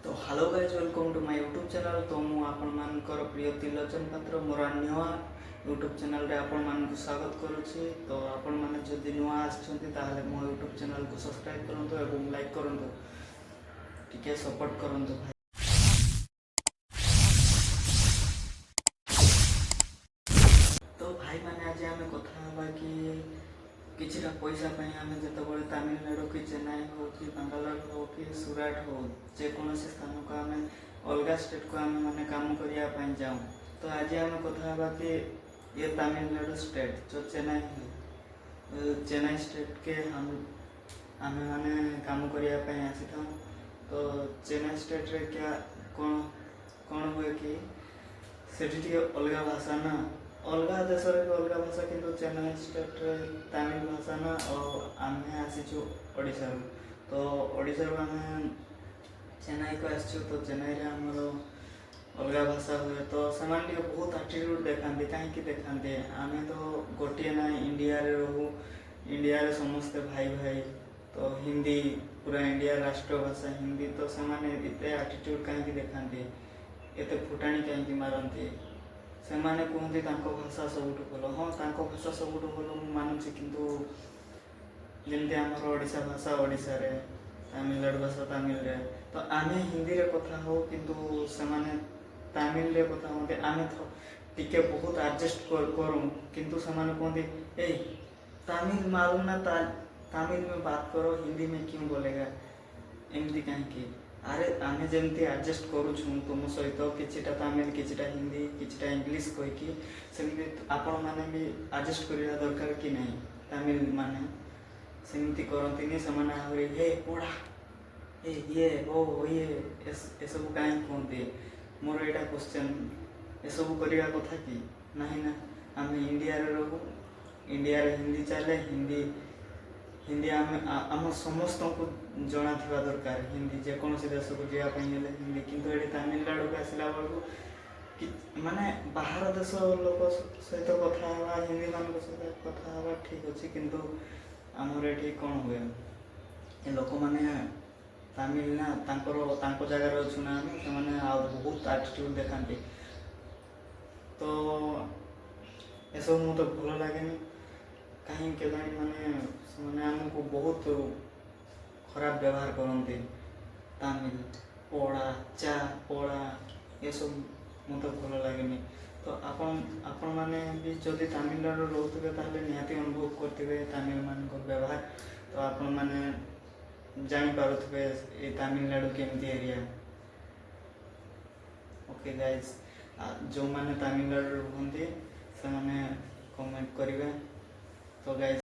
तो hello guys welcome to my YouTube channel. तो मु आपण मानकर प्रिय त्रिलोचन पात्र मोर नुआ यूट्यूब चैनल रे आपण मान को स्वागत करूची। तो आपण माने जदि नुआ आछंती ताहले मो यूट्यूब चैनल को सब्सक्राइब करंतु एवं लाइक करंतु, टिके सपोर्ट करंतु भाई। तो भाई माने आज आमे कथा हबा कि किछिटा पैसा पाई आमे जतबळे तमिलनाडु कि चेन्नई हो कि बेंगलोर हो कि सूरत हो जेकोसी स्थान को आमे अलग स्टेट को आमे माने काम करिया पाई जाऊँ। तो आज आमे कथा हबा कि ये तमिलनाडु स्टेट जो चेन्नई है, चेन्नई स्टेट के हम आमे माने काम करिया पाई आसी था। तो चेन्नई स्टेट रे क्या कौन कौन हुए कि सेठी अलग भाषा ना अलग देश अलग भाषा किंतु चेन्नई स्टेट रे तमिल भाषा ना और आमे आसीचु ओडिसा। तो ओडिसा आमे चेन्नई को आसचु। तो चेन्नई रे हमर अलग भाषा हुए तो सेमान बहुत एटीट्यूड देखाते कहीं देखाते आमे तो गोटे ना इंडिया रे रहू, इंडिया रे समस्ते भाई भाई। तो हिंदी पूरा इंडिया राष्ट्रभाषा हिंदी। तो सेमाने एते एटीट्यूड कहीं देखाते एते फुटाणी कहीं मारती से माने कहते भाषा सबुठ भल। हाँ भाषा सबुठ भल मु मानुची किंतु जमती आमर ओडिशा भाषा ओडिशा रे, तमिलनाडु भाषा तमिल रे। तो आमे हिंदी रे कथा हो किंतु से माने तमिल रे कथा होते आमे तो टिके बहुत एडजस्ट करूँ किंतु से माने कहते ए तमिल मालूम ना तमिल में बात करो, हिंदी में क्यों बोलेगा एमती कहीं। अरे आमे जमती एडजस्ट करूँ तुम सहित किछिटा तमिल किछिटा हिंदी किछिटा इंग्लिश कहीकि सेमती आपण माने भी एडजस्ट करिया दरकार कि नहीं। तमिल माने सेमती करंतिनी सेमाने आहुरी हे पढ़ा ए ये ओ ये ए सब कहीं कहते। मोर एटा क्वेश्चन ए सब करिया कथा कि नहीं ना। आमे इंडिया रे रहू, इंडिया रे हिंदी चले हिंदी हिंदी आम समस्त को जना थिबा दरकार हिंदी जेकोसी देश को जावाई हिंदी। किंतु ये तमिलनाडु को आसला बेलू कि माने बाहर देश लोक सहित कथा हवा हिंदी मान सहित कथा हवा ठीक अच्छे किंतु आमर ये कौन हुए ये लोक मैंने तमिल ना तांको जगार अच्छु ना से बहुत एटीट्यूड देखाते। तो ये सब मुझे भल लगे कहीं के माने आमको बहुत खराब व्यवहार करते तमिल पढ़ा चा पढ़ा ये सब मत भल लगे। तो आपण मैंने भी जदि तमिलनाडु रोथे ताहले निहाती अनुभव करते तमिल मान व्यवहार। तो आपण मैंने जापारे ये तमिलनाडु केमती एरिया। ओके गाइज जो मैंने तमिलनाडु रुहंती से कमेंट करेंगे। तो गाइज